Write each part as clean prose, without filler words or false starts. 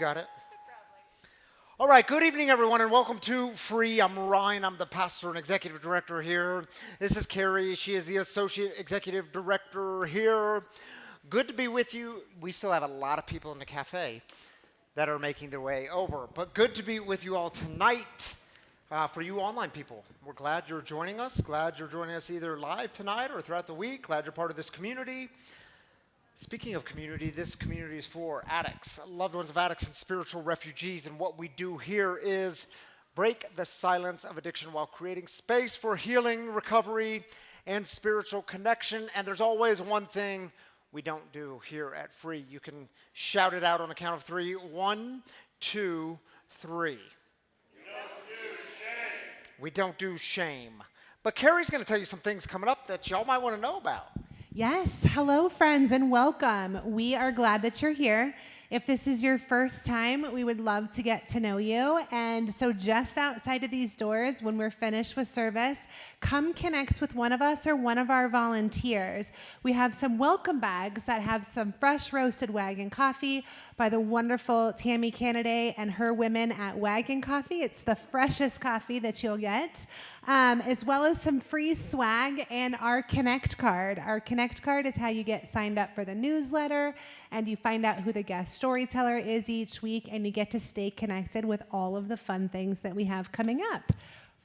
got it? All right, good evening, everyone, and welcome to Free. I'm Ryan. I'm the pastor and executive director here. This is Carrie. She is the associate executive director here. Good to be with you. We still have a lot of people in the cafe that are making their way over, but good to be with you all tonight. For you online people, we're glad you're joining us. Glad you're joining us either live tonight or throughout the week. Glad you're part of this community. Speaking of community, this community is for addicts, loved ones of addicts and spiritual refugees. And what we do here is break the silence of addiction while creating space for healing, recovery, and spiritual connection. And there's always one thing we don't do here at Free. You can shout it out on the count of three. 1, 2, 3. We don't do shame. But Carrie's going to tell you some things coming up that y'all might want to know about. Yes. Hello, friends, and welcome. We are glad that you're here. If this is your first time, we would love to get to know you. And so just outside of these doors, when we're finished with service, come connect with one of us or one of our volunteers. We have some welcome bags that have some fresh roasted Wagon coffee by the wonderful Tammy Canaday and her women at Wagon Coffee. It's the freshest coffee that you'll get, as well as some free swag and our Connect card. Our Connect card is how you get signed up for the newsletter, and you find out who the guest storyteller is each week, and you get to stay connected with all of the fun things that we have coming up.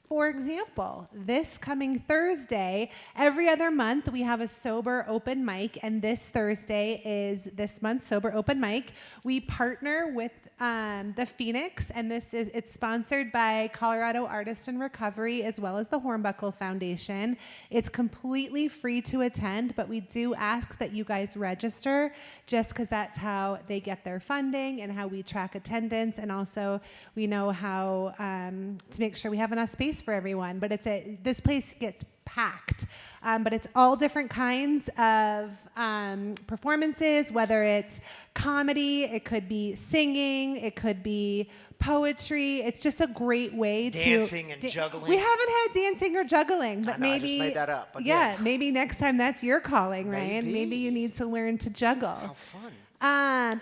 For example, this coming Thursday, every other month, we have a sober open mic, and this Thursday is this month's sober open mic. We partner with the Phoenix, and it's sponsored by Colorado Artists in Recovery as well as the Hornbuckle Foundation. It's completely free to attend, but we do ask that you guys register just because that's how they get their funding and how we track attendance, and also we know how to make sure we have enough space for everyone. But this place gets packed, but it's all different kinds of performances, whether it's comedy, it could be singing, it could be poetry. It's just a great way dancing and juggling. We haven't had dancing or juggling, but I maybe just made that up. But yeah, maybe next time that's your calling, Ryan. Maybe you need to learn to juggle. How fun.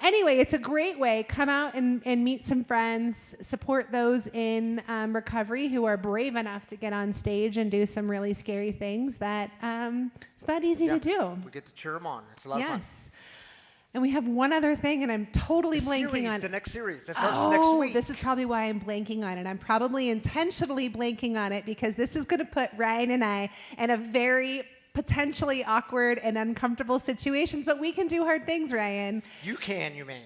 Anyway, it's a great way. Come out and meet some friends, support those in recovery who are brave enough to get on stage and do some really scary things that it's not easy to do. We get to cheer them on. It's a lot of fun. Yes. And we have one other thing, and I'm totally blanking on the next series. That starts next week. This is probably why I'm blanking on it. I'm probably intentionally blanking on it because this is going to put Ryan and I in a very potentially awkward and uncomfortable situations, but we can do hard things, Ryan. You can, you mean.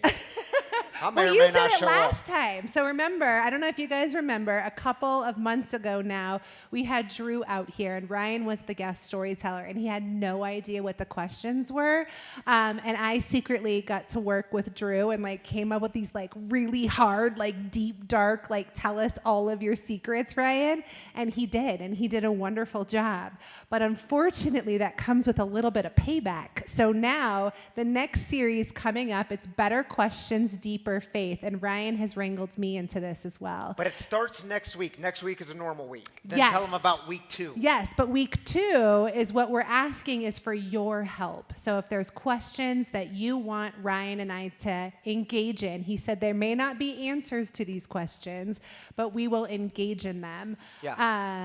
Well, you did it last time. So remember, I don't know if you guys remember, a couple of months ago now, we had Drew out here, and Ryan was the guest storyteller, and he had no idea what the questions were. And I secretly got to work with Drew and came up with these really hard, deep, dark, tell us all of your secrets, Ryan. And he did a wonderful job. But unfortunately, that comes with a little bit of payback. So now the next series coming up, it's Better Questions, Deeper Faith, and Ryan has wrangled me into this as well. But it starts next week. Next week is a normal week. Then yes. Tell them about week 2. Yes, but week 2 is what we're asking is for your help. So if there's questions that you want Ryan and I to engage in, he said there may not be answers to these questions, but we will engage in them. Yeah.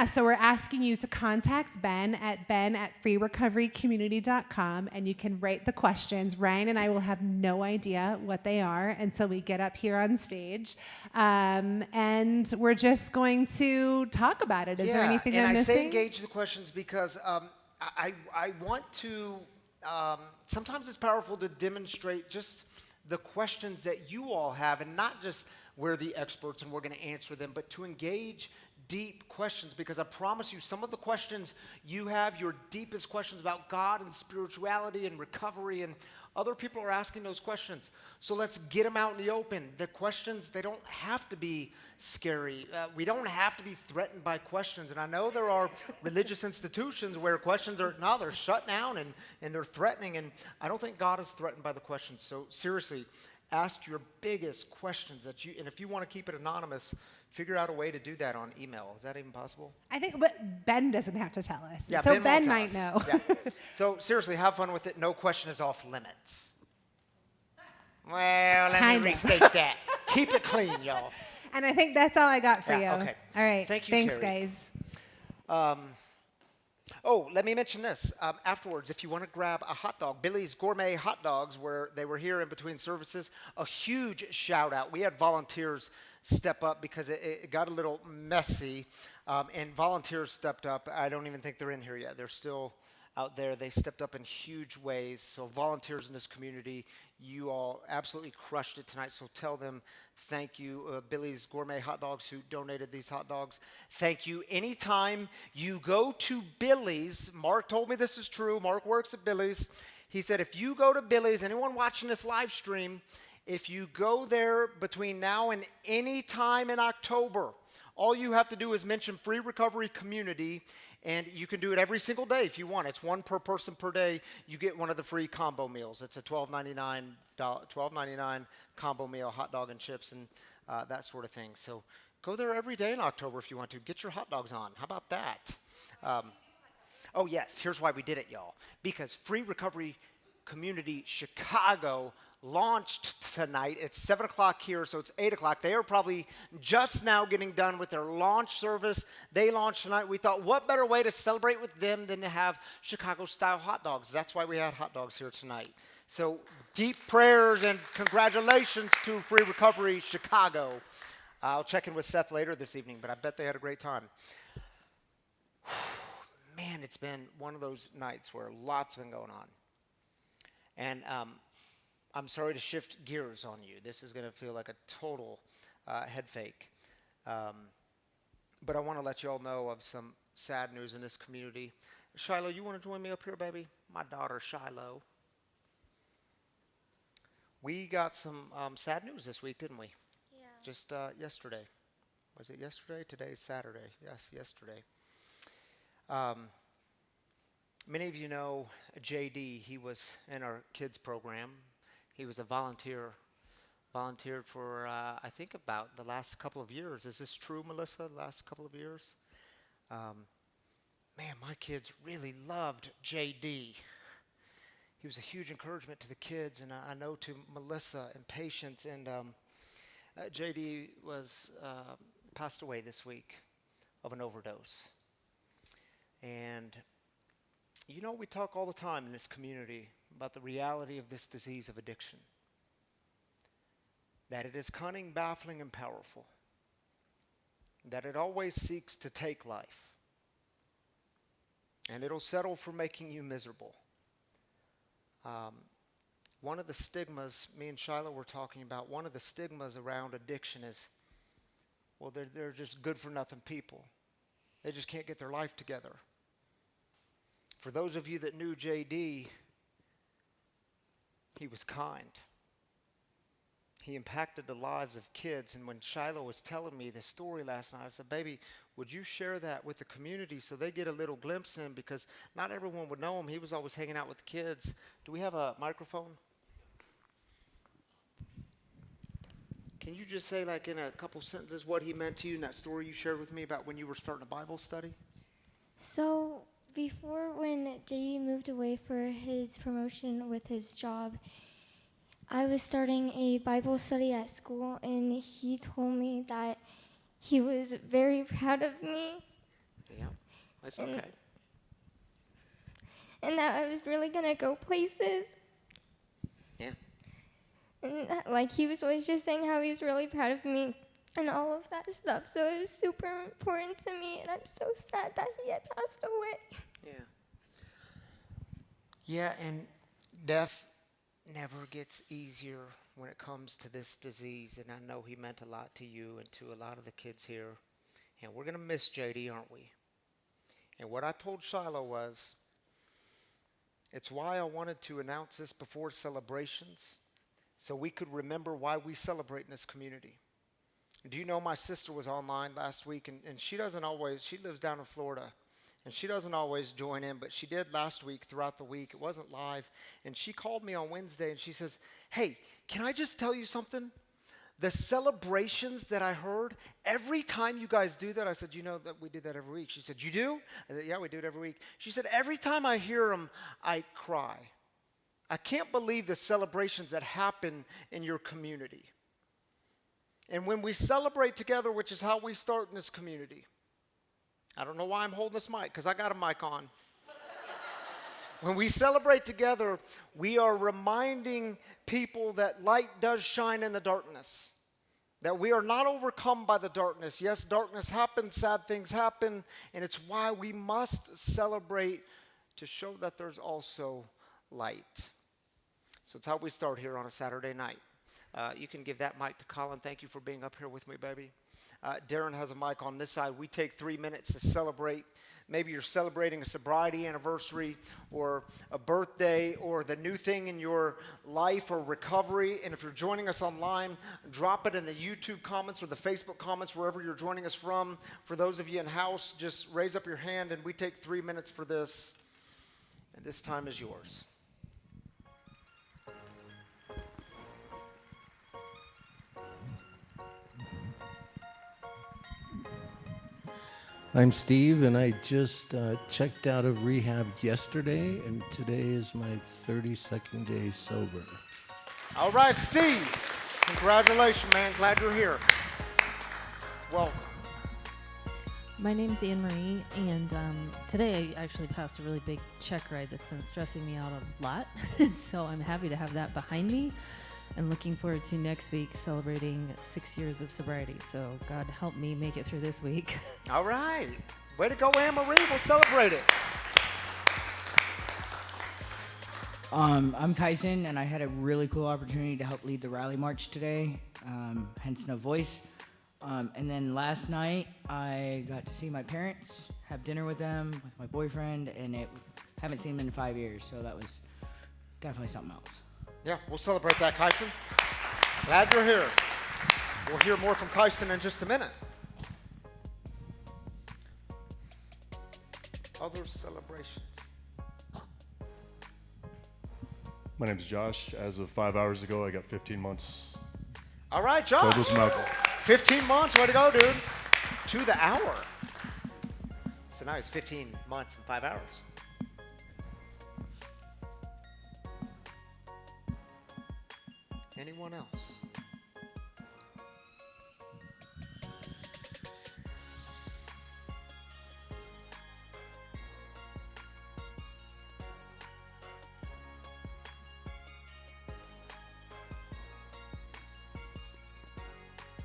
So we're asking you to contact Ben at freerecoverycommunity.com, and you can write the questions. Ryan and I will have no idea what they are until we get up here on stage. And we're just going to talk about it. Is there anything I'm missing? And I say engage the questions because I want to, sometimes it's powerful to demonstrate just the questions that you all have, and not just we're the experts and we're going to answer them, but to engage deep questions, because I promise you some of the questions you have, your deepest questions about God and spirituality and recovery, and other people are asking those questions. So let's get them out in the open. The questions, they don't have to be scary. We don't have to be threatened by questions. And I know there are religious institutions where questions are, they're shut down and they're threatening. And I don't think God is threatened by the questions. So seriously, ask your biggest questions and if you want to keep it anonymous, figure out a way to do that on email. Is that even possible? I think, but Ben doesn't have to tell us. Yeah, so Ben might know. Yeah. So seriously, have fun with it. No question is off limits. Well, let Kind me of. restate that. Keep it clean, y'all. And I think that's all I got for Yeah, you. okay. All right. Thank you, Thanks, Carrie. guys. Oh, let me mention this. Afterwards, if you want to grab a hot dog, Billy's Gourmet Hot Dogs, where they were here in between services, a huge shout out. We had volunteers step up because it got a little messy, and volunteers stepped up. I don't even think they're in here yet. They're still out there. They stepped up in huge ways. So volunteers in this community, you all absolutely crushed it tonight. So tell them thank you, Billy's Gourmet Hot Dogs, who donated these hot dogs. Thank you. Anytime you go to Billy's, Mark told me this is true. Mark works at Billy's. He said if you go to Billy's, anyone watching this live stream, if you go there between now and any time in October, all you have to do is mention Free Recovery Community, and you can do it every single day if you want. It's one per person per day. You get one of the free combo meals. It's a $12.99 combo meal, hot dog and chips and that sort of thing. So go there every day in October if you want to. Get your hot dogs on. How about that? Oh, yes. Here's why we did it, y'all. Because Free Recovery Community Chicago launched tonight. It's 7 o'clock here, so it's 8 o'clock. They are probably just now getting done with their launch service. They launched tonight. We thought, what better way to celebrate with them than to have Chicago-style hot dogs? That's why we had hot dogs here tonight. So deep prayers and congratulations to Free Recovery Chicago. I'll check in with Seth later this evening, but I bet they had a great time. Man, it's been one of those nights where lots been going on. And I'm sorry to shift gears on you. This is going to feel like a total head fake. But I want to let you all know of some sad news in this community. Shiloh, you want to join me up here, baby? My daughter, Shiloh. We got some sad news this week, didn't we? Yeah. Just yesterday. Was it yesterday? Today's Saturday. Yes, yesterday. Many of you know JD. He was in our kids program. He was a volunteered for, I think, about the last couple of years. Is this true, Melissa, the last couple of years? Man, my kids really loved JD. He was a huge encouragement to the kids, and I know to Melissa and Patience. And JD was passed away this week of an overdose. And you know, we talk all the time in this community about the reality of this disease of addiction. That it is cunning, baffling, and powerful. That it always seeks to take life. And it'll settle for making you miserable. One of the stigmas, me and Shiloh were talking about, one of the stigmas around addiction is, well, they're just good-for-nothing people. They just can't get their life together. For those of you that knew JD, he was kind. He impacted the lives of kids. And when Shiloh was telling me this story last night, I said, baby, would you share that with the community so they get a little glimpse in? Because not everyone would know him. He was always hanging out with the kids. Do we have a microphone? Can you just say, like, in a couple sentences what he meant to you in that story you shared with me about when you were starting a Bible study? So before, when JD moved away for his promotion with his job, I was starting a Bible study at school, and he told me that he was very proud of me. Yeah, that's okay. And that I was really going to go places. Yeah. And like, he was always just saying how he was really proud of me and all of that stuff. So it was super important to me, and I'm so sad that he had passed away. Yeah. Yeah, and death never gets easier when it comes to this disease, and I know he meant a lot to you and to a lot of the kids here. And we're going to miss JD, aren't we? And what I told Shiloh was, it's why I wanted to announce this before celebrations, so we could remember why we celebrate in this community. Do you know my sister was online last week, and she doesn't always, she lives down in Florida, and she doesn't always join in, but she did last week throughout the week. It wasn't live, and she called me on Wednesday, and she says, hey, can I just tell you something? The celebrations that I heard, every time you guys do that, I said, you know that we do that every week. She said, you do? I said, yeah, we do it every week. She said, every time I hear them, I cry. I can't believe the celebrations that happen in your community. And when we celebrate together, which is how we start in this community, I don't know why I'm holding this mic, because I got a mic on. When we celebrate together, we are reminding people that light does shine in the darkness, that we are not overcome by the darkness. Yes, darkness happens, sad things happen, and it's why we must celebrate to show that there's also light. So it's how we start here on a Saturday night. You can give that mic to Colin. Thank you for being up here with me, baby. Darren has a mic on this side. We take 3 minutes to celebrate. Maybe you're celebrating a sobriety anniversary or a birthday or the new thing in your life or recovery. And if you're joining us online, drop it in the YouTube comments or the Facebook comments, wherever you're joining us from. For those of you in house, just raise up your hand and we take 3 minutes for this. And this time is yours. I'm Steve, and I just checked out of rehab yesterday, and today is my 32nd day sober. All right, Steve. Congratulations, man. Glad you're here. Welcome. My name's Anne Marie, and today I actually passed a really big check ride that's been stressing me out a lot. So I'm happy to have that behind me and looking forward to next week celebrating 6 years of sobriety. So God help me make it through this week. All right. Way to go, Anne Marie. We'll celebrate it. I'm Kyson, and I had a really cool opportunity to help lead the rally march today, hence no voice. And then last night, I got to see my parents, have dinner with them, with my boyfriend, and haven't seen them in 5 years, so that was definitely something else. Yeah, we'll celebrate that, Kyson. Glad you're here. We'll hear more from Kyson in just a minute. Other celebrations. My name's Josh. As of 5 hours ago, I got 15 months All right, Josh. sober from alcohol. 15 months. Way to go, dude. To the hour. So now it's 15 months and 5 hours. Anyone else?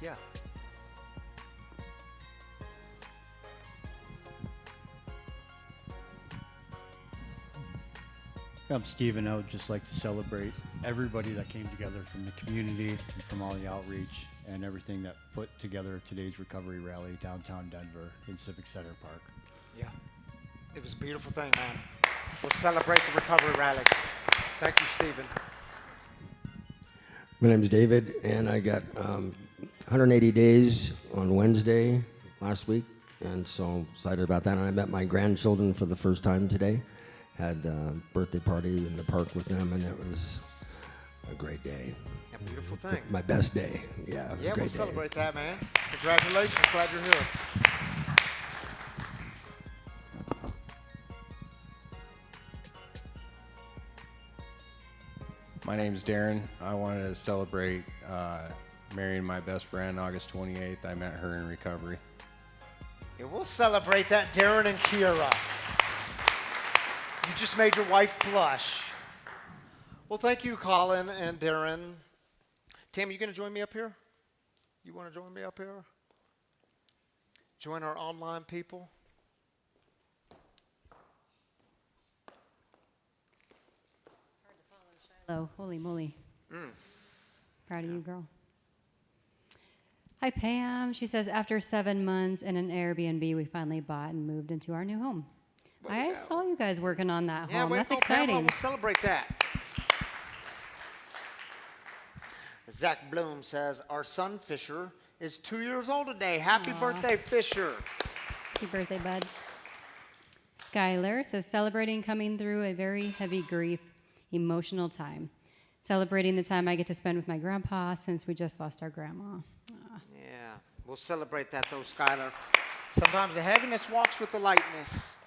Yeah. I'm Steve, and I would just like to celebrate everybody that came together from the community and from all the outreach and everything that put together today's recovery rally downtown Denver in Civic Center Park. Yeah. It was a beautiful thing, man. We'll celebrate the recovery rally. Thank you, Stephen. My name is David, and I got 180 days on Wednesday last week, and so I'm excited about that. And I met my grandchildren for the first time today. Had a birthday party in the park with them, and it was a great day. A beautiful thing. My best day. Yeah, it was a Yeah, great we'll day. celebrate that, man. Congratulations. Glad you're here. My name's Darren. I wanted to celebrate marrying my best friend August 28th. I met her in recovery. Yeah, we'll celebrate that, Darren and Kiera. You just made your wife blush. Well, thank you, Colin and Darren. Tam, you going to join me up here? You want to join me up here? Join our online people? Hello, holy moly. Proud of you, girl. Hi, Pam. She says, after 7 months in an Airbnb, we finally bought and moved into our new home. I saw you guys working on that home. way to That's go, Pamela. exciting. We'll celebrate that. Zach Bloom says, our son Fisher is 2 years old today. Happy birthday, Fisher. Happy birthday, bud. Skylar says, celebrating coming through a very heavy grief, emotional time. Celebrating the time I get to spend with my grandpa since we just lost our grandma. Yeah, we'll celebrate that though, Skylar. Sometimes the heaviness walks with the lightness.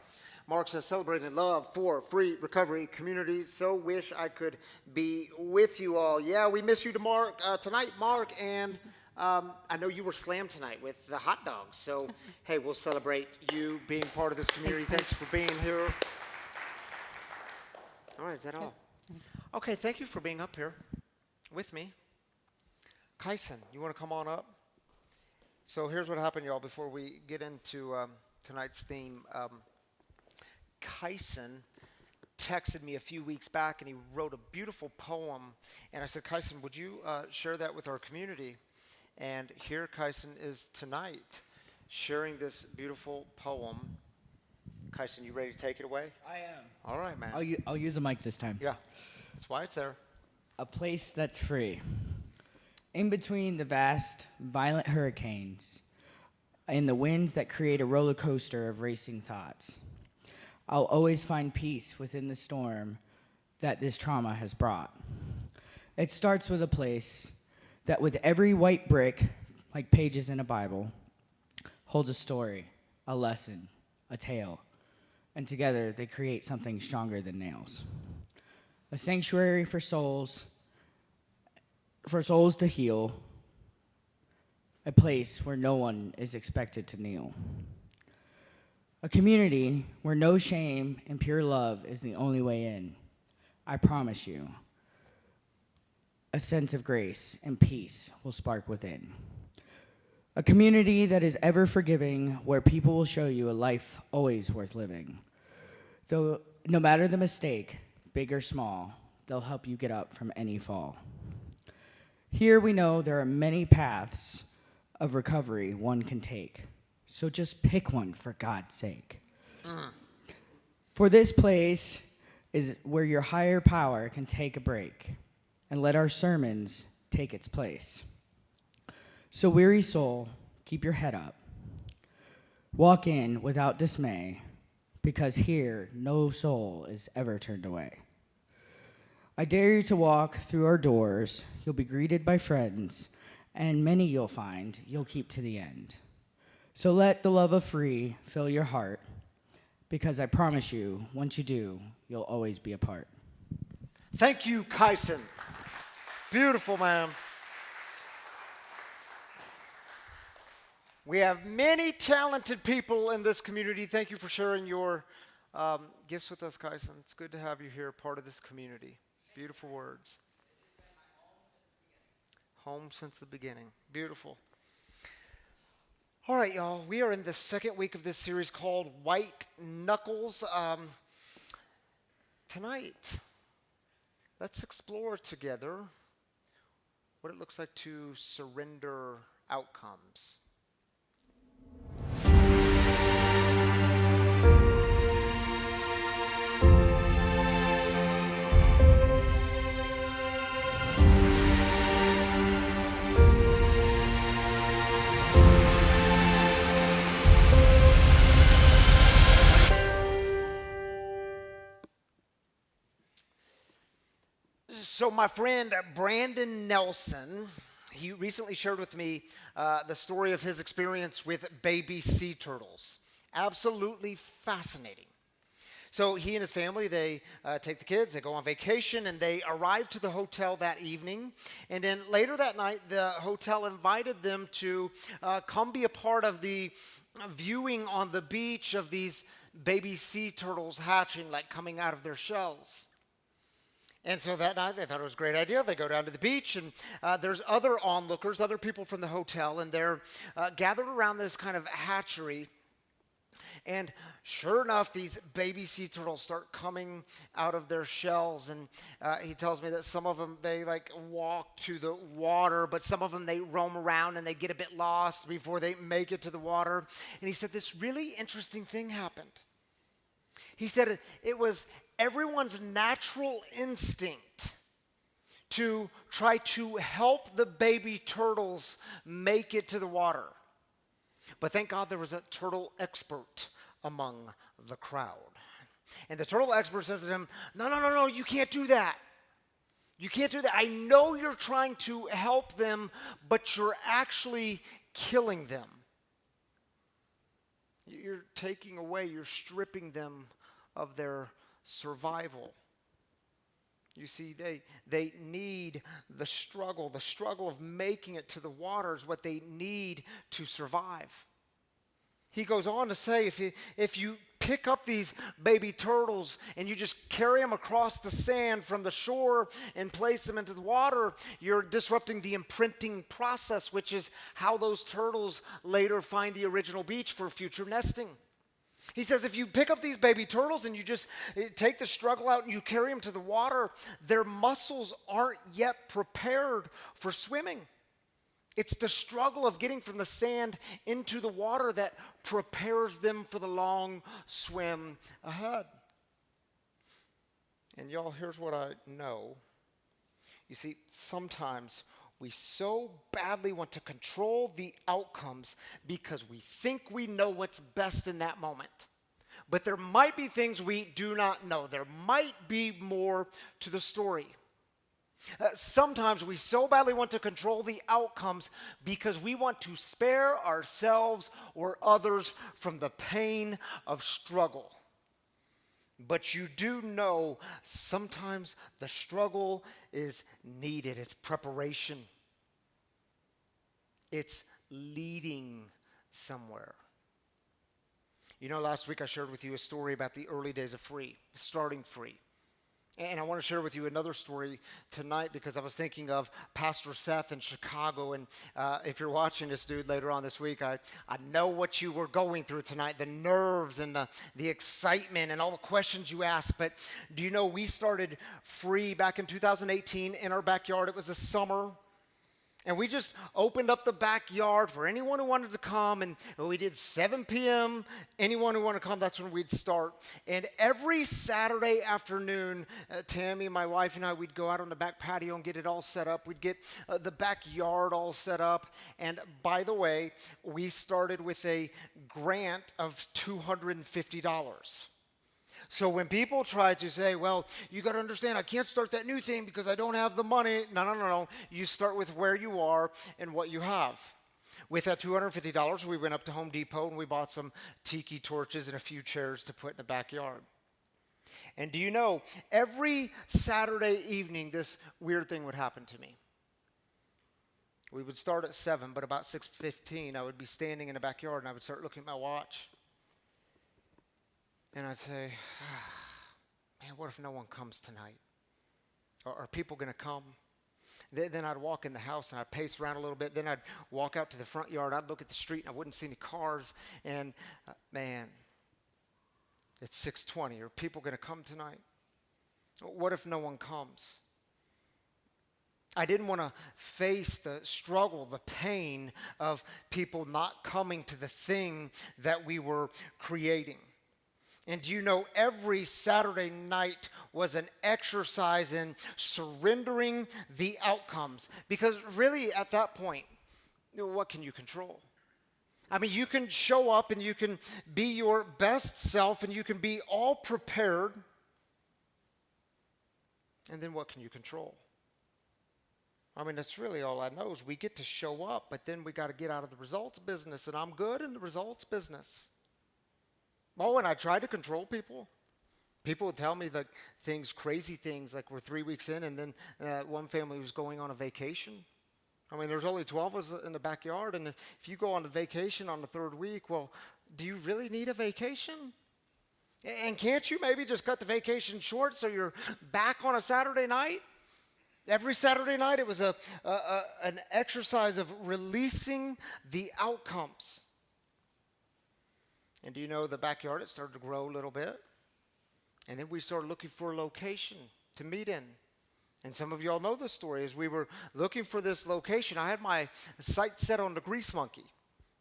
Mark says, celebrating love for free recovery communities. So wish I could be with you all. Yeah, we miss you tonight, Mark. And I know you were slammed tonight with the hot dogs. So, hey, we'll celebrate you being part of this community. Thanks for being here. All right, is that all? Okay, thank you for being up here with me. Kyson, you want to come on up? So here's what happened, y'all, before we get into tonight's theme. Kyson texted me a few weeks back, and he wrote a beautiful poem. And I said, Kyson, would you share that with our community? And here Kyson is tonight sharing this beautiful poem. Kyson, you ready to take it away? I am. All right, man. I'll use a mic this time. Yeah, that's why it's there. A place that's free. In between the vast, violent hurricanes and the winds that create a roller coaster of racing thoughts, I'll always find peace within the storm that this trauma has brought. It starts with a place that with every white brick, like pages in a Bible, holds a story, a lesson, a tale, and together they create something stronger than nails. A sanctuary for souls to heal, a place where no one is expected to kneel. A community where no shame and pure love is the only way in. I promise you, a sense of grace and peace will spark within. A community that is ever forgiving, where people will show you a life always worth living. Though no matter the mistake, big or small, they'll help you get up from any fall. Here we know there are many paths of recovery one can take. So just pick one for God's sake. For this place is where your higher power can take a break and let our sermons take its place. So weary soul, keep your head up. Walk in without dismay, because here no soul is ever turned away. I dare you to walk through our doors. You'll be greeted by friends, and many you'll find you'll keep to the end. So let the love of free fill your heart, because I promise you, once you do, you'll always be a part. Thank you, Kyson. Beautiful, man. We have many talented people in this community. Thank you for sharing your gifts with us, Kyson. It's good to have you here, part of this community. Beautiful words. Home since the beginning. Beautiful. All right, y'all. We are in the second week of this series called White Knuckles. Tonight, let's explore together what it looks like to surrender outcomes. So my friend Brandon Nelson, he recently shared with me the story of his experience with baby sea turtles. Absolutely fascinating. So he and his family, they take the kids, they go on vacation, and they arrive to the hotel that evening. And then later that night, the hotel invited them to come be a part of the viewing on the beach of these baby sea turtles hatching, like coming out of their shells. And so that night, they thought it was a great idea. They go down to the beach, and there's other onlookers, other people from the hotel, and they're gathered around this kind of hatchery. And sure enough, these baby sea turtles start coming out of their shells. And he tells me that some of them, they like walk to the water, but some of them, they roam around and they get a bit lost before they make it to the water. And he said this really interesting thing happened. He said it was everyone's natural instinct to try to help the baby turtles make it to the water. But thank God there was a turtle expert among the crowd. And the turtle expert says to him, no, you can't do that. You can't do that. I know you're trying to help them, but you're actually killing them. You're taking away, you're stripping them of their survival. You see, they need the struggle of making it to the water is what they need to survive. He goes on to say, if you pick up these baby turtles and you just carry them across the sand from the shore and place them into the water, you're disrupting the imprinting process, which is how those turtles later find the original beach for future nesting. He says if you pick up these baby turtles and you just take the struggle out and you carry them to the water, their muscles aren't yet prepared for swimming. It's the struggle of getting from the sand into the water that prepares them for the long swim ahead. And y'all, here's what I know. You see, sometimes we so badly want to control the outcomes because we think we know what's best in that moment. But there might be things we do not know. There might be more to the story. Sometimes we so badly want to control the outcomes because we want to spare ourselves or others from the pain of struggle. But you do know sometimes the struggle is needed. It's preparation. It's leading somewhere. You know, last week I shared with you a story about the early days of free, starting free. And I want to share with you another story tonight because I was thinking of Pastor Seth in Chicago. And if you're watching this dude later on this week, I know what you were going through tonight, the nerves and the excitement and all the questions you asked. But do you know we started free back in 2018 in our backyard? It was the summer. And we just opened up the backyard for anyone who wanted to come, and we did 7 p.m. Anyone who wanted to come, that's when we'd start. And every Saturday afternoon, Tammy, my wife, and I, we'd go out on the back patio and get it all set up. We'd get the backyard all set up. And by the way, we started with a grant of $250. So when people try to say, well, you got to understand, I can't start that new thing because I don't have the money. No. You start with where you are and what you have. With that $250, we went up to Home Depot and we bought some tiki torches and a few chairs to put in the backyard. And do you know, every Saturday evening, this weird thing would happen to me. We would start at 7, but about 6:15, I would be standing in the backyard and I would start looking at my watch. And I'd say, man, what if no one comes tonight? Are people going to come? Then I'd walk in the house and I'd pace around a little bit. Then I'd walk out to the front yard. I'd look at the street and I wouldn't see any cars. And man, it's 6:20. Are people going to come tonight? What if no one comes? I didn't want to face the struggle, the pain of people not coming to the thing that we were creating. And do you know, every Saturday night was an exercise in surrendering the outcomes. Because really, at that point, what can you control? I mean, you can show up and you can be your best self and you can be all prepared. And then what can you control? I mean, that's really all I know is we get to show up, but then we got to get out of the results business. And I'm good in the results business. Oh, and I tried to control people. People would tell me like things, crazy things, like we're 3 weeks in, and then one family was going on a vacation. I mean, there's only 12 of us in the backyard, and if you go on a vacation on the 3rd week, well, do you really need a vacation? And can't you maybe just cut the vacation short so you're back on a Saturday night? Every Saturday night, it was an exercise of releasing the outcomes. And do you know, the backyard, it started to grow a little bit. And then we started looking for a location to meet in. And some of y'all know this story. As we were looking for this location, I had my sights set on the Grease Monkey.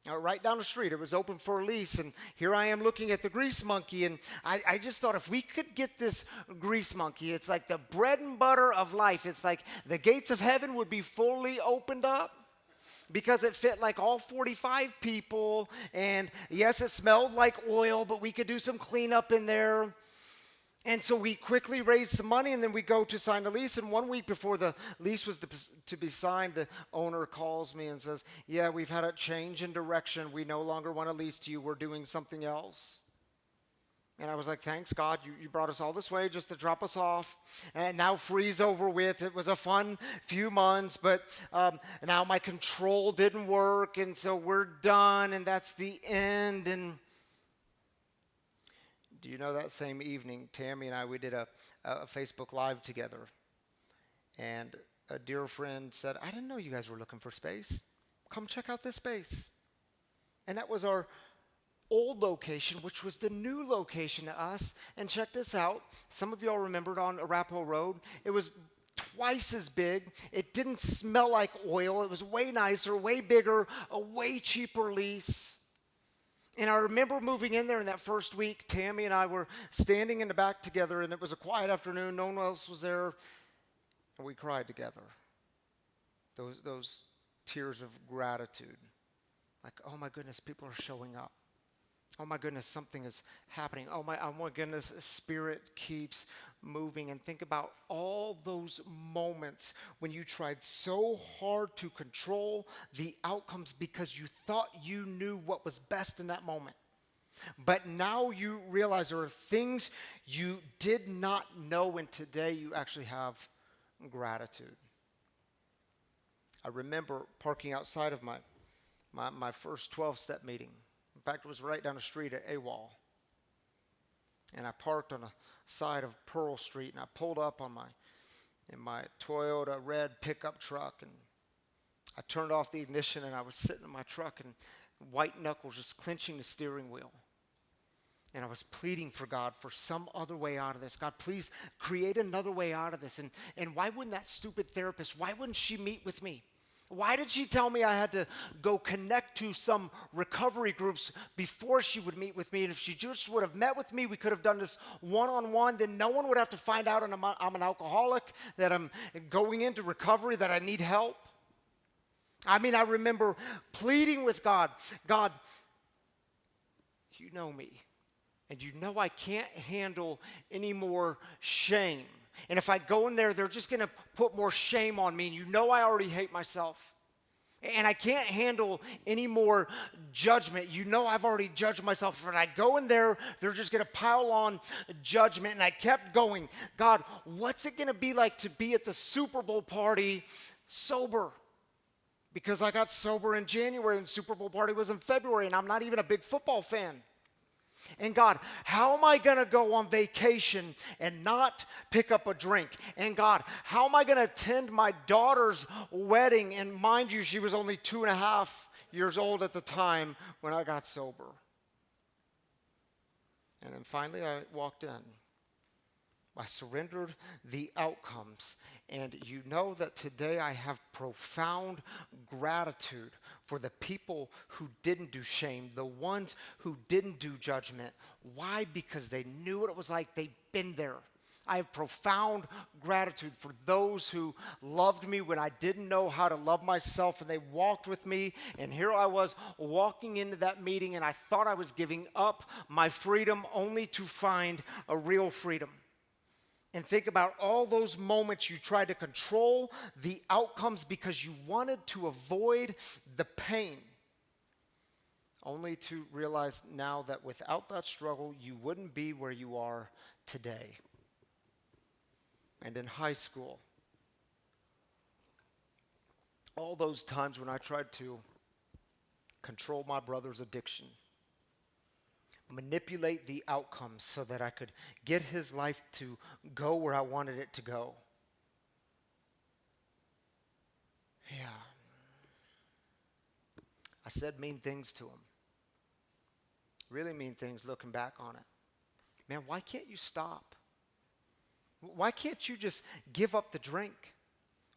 Right down the street. It was open for a lease. And here I am looking at the Grease Monkey. And I just thought if we could get this Grease Monkey, it's like the bread and butter of life. It's like the gates of heaven would be fully opened up. Because it fit like all 45 people, and yes, it smelled like oil, but we could do some cleanup in there. And so we quickly raised some money, and then we go to sign the lease. And 1 week before the lease was to be signed, the owner calls me and says, yeah, we've had a change in direction. We no longer want to lease to you. We're doing something else. And I was like, thanks, God, you brought us all this way just to drop us off. And now free's over with. It was a fun few months, but now my control didn't work, and so we're done, and that's the end. And do you know that same evening, Tammy and I, we did a Facebook Live together. And a dear friend said, I didn't know you guys were looking for space. Come check out this space. And that was our old location, which was the new location to us. And check this out. Some of y'all remembered on Arapahoe Road. It was twice as big. It didn't smell like oil. It was way nicer, way bigger, a way cheaper lease. And I remember moving in there in that first week. Tammy and I were standing in the back together, and it was a quiet afternoon. No one else was there. And we cried together. Those tears of gratitude. Like, oh my goodness, people are showing up. Oh my goodness, something is happening. Oh my goodness, Spirit keeps moving. And think about all those moments when you tried so hard to control the outcomes because you thought you knew what was best in that moment. But now you realize there are things you did not know, and today you actually have gratitude. I remember parking outside of my first 12-step meeting. In fact, it was right down the street at AWOL. And I parked on the side of Pearl Street, and I pulled up in my Toyota red pickup truck, and I turned off the ignition, and I was sitting in my truck, and white knuckles just clenching the steering wheel. And I was pleading for God for some other way out of this. God, please create another way out of this. And why wouldn't that stupid therapist, why wouldn't she meet with me? Why did she tell me I had to go connect to some recovery groups before she would meet with me? And if she just would have met with me, we could have done this one-on-one. Then no one would have to find out I'm an alcoholic, that I'm going into recovery, that I need help. I mean, I remember pleading with God, God, you know me. And you know I can't handle any more shame. And if I go in there, they're just going to put more shame on me. And you know I already hate myself. And I can't handle any more judgment. You know I've already judged myself. When I go in there, they're just going to pile on judgment. And I kept going, God, what's it going to be like to be at the Super Bowl party sober? Because I got sober in January and Super Bowl party was in February, and I'm not even a big football fan. And God, how am I going to go on vacation and not pick up a drink? And God, how am I going to attend my daughter's wedding? And mind you, she was only 2.5 years old at the time when I got sober. And then finally I walked in. I surrendered the outcomes. And you know that today I have profound gratitude for the people who didn't do shame, the ones who didn't do judgment. Why? Because they knew what it was like. They'd been there. I have profound gratitude for those who loved me when I didn't know how to love myself, and they walked with me. And here I was walking into that meeting, and I thought I was giving up my freedom only to find a real freedom. And think about all those moments you tried to control the outcomes because you wanted to avoid the pain. Only to realize now that without that struggle, you wouldn't be where you are today. And in high school, all those times when I tried to control my brother's addiction, manipulate the outcomes so that I could get his life to go where I wanted it to go. Yeah. I said mean things to him. Really mean things looking back on it. Man, why can't you stop? Why can't you just give up the drink?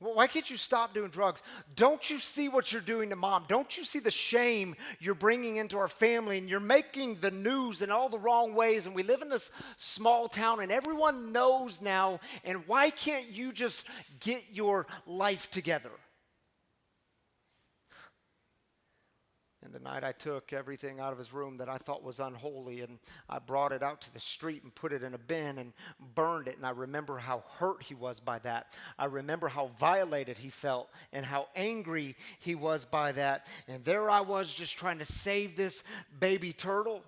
Why can't you stop doing drugs? Don't you see what you're doing to mom? Don't you see the shame you're bringing into our family? And you're making the news in all the wrong ways. And we live in this small town and everyone knows now. And why can't you just get your life together? And the night I took everything out of his room that I thought was unholy, and I brought it out to the street and put it in a bin and burned it. And I remember how hurt he was by that. I remember how violated he felt and how angry he was by that. And there I was just trying to save this baby turtle.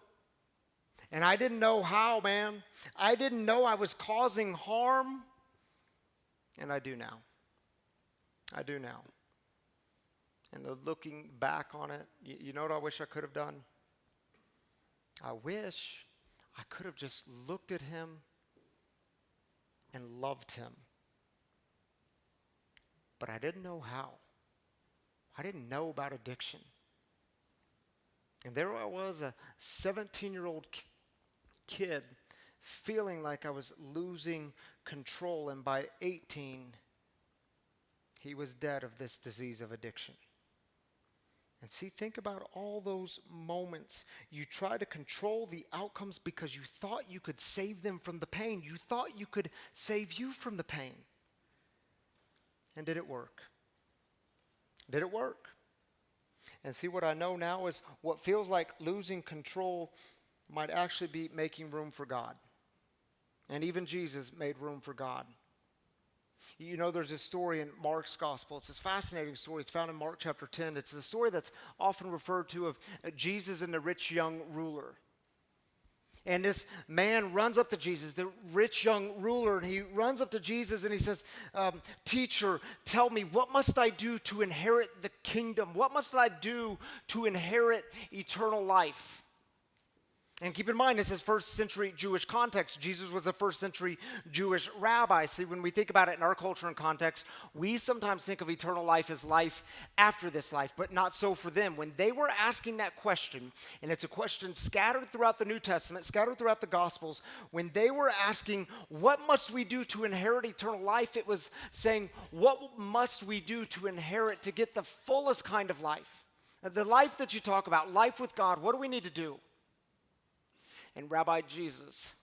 And I didn't know how, man. I didn't know I was causing harm. And I do now. I do now. And looking back on it, you know what I wish I could have done? I wish I could have just looked at him and loved him. But I didn't know how. I didn't know about addiction. And there I was, a 17-year-old kid, feeling like I was losing control. And by 18, he was dead of this disease of addiction. And see, think about all those moments. You try to control the outcomes because you thought you could save them from the pain. You thought you could save you from the pain. And did it work? Did it work? And see, what I know now is what feels like losing control might actually be making room for God. And even Jesus made room for God. You know, there's this story in Mark's gospel. It's this fascinating story. It's found in Mark chapter 10. It's the story that's often referred to of Jesus and the rich young ruler. And this man runs up to Jesus, the rich young ruler, and he runs up to Jesus and he says, "Teacher, tell me, what must I do to inherit the kingdom? What must I do to inherit eternal life?" And keep in mind, this is first century Jewish context. Jesus was a first century Jewish rabbi. See, when we think about it in our culture and context, we sometimes think of eternal life as life after this life, but not so for them. When they were asking that question, and it's a question scattered throughout the New Testament, scattered throughout the Gospels, when they were asking, what must we do to inherit eternal life? It was saying, what must we do to inherit, to get the fullest kind of life? The life that you talk about, life with God, what do we need to do? And Rabbi Jesus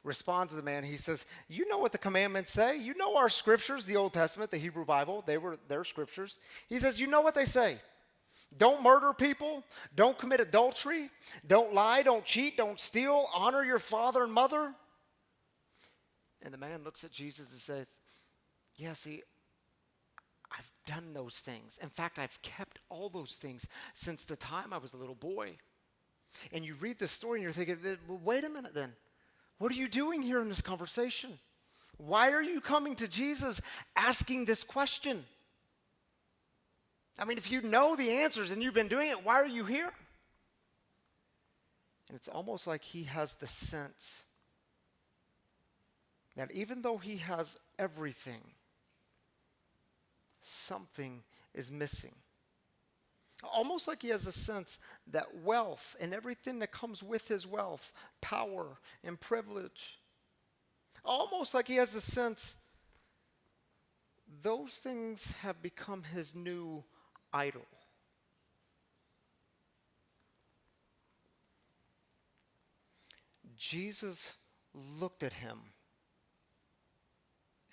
responds to the man. He says, you know what the commandments say. You know our scriptures, the Old Testament, the Hebrew Bible. They were their scriptures. He says, you know what they say. Don't murder people. Don't commit adultery. Don't lie. Don't cheat. Don't steal. Honor your father and mother. And the man looks at Jesus and says, yeah, see, I've done those things. In fact, I've kept all those things since the time I was a little boy. And you read this story and you're thinking, well, wait a minute then. What are you doing here in this conversation? Why are you coming to Jesus asking this question? I mean, if you know the answers and you've been doing it, why are you here? And it's almost like he has the sense that even though he has everything, something is missing. Almost like he has a sense that wealth and everything that comes with his wealth, power and privilege, almost like he has a sense those things have become his new idol. Jesus looked at him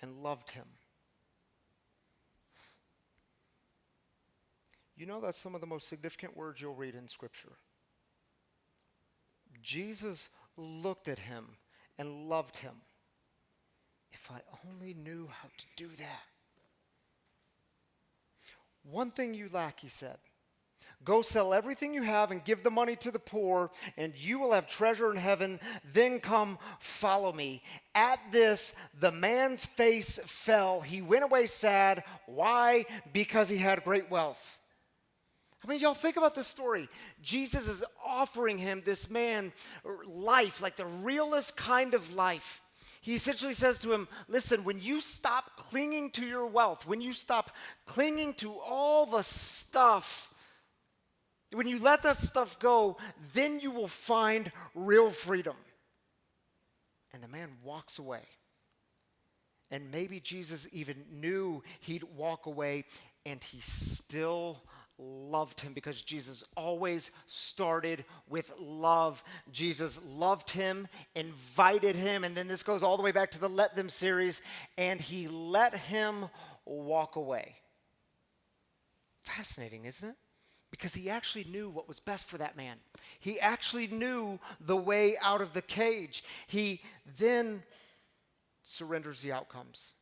and loved him. You know, that's some of the most significant words you'll read in Scripture. Jesus looked at him and loved him. If I only knew how to do that. One thing you lack, he said. Go sell everything you have and give the money to the poor, and you will have treasure in heaven. Then come, follow me. At this, the man's face fell. He went away sad. Why? Because he had great wealth. I mean, y'all think about this story. Jesus is offering him, this man, life, like the realest kind of life. He essentially says to him, listen, when you stop clinging to your wealth, when you stop clinging to all the stuff, when you let that stuff go, then you will find real freedom. And the man walks away. And maybe Jesus even knew he'd walk away, and he still loved him, because Jesus always started with love. Jesus loved him, invited him, and then this goes all the way back to the Let Them series, and he let him walk away. Fascinating, isn't it? Because he actually knew what was best for that man. He actually knew the way out of the cage. He then surrenders the outcomes.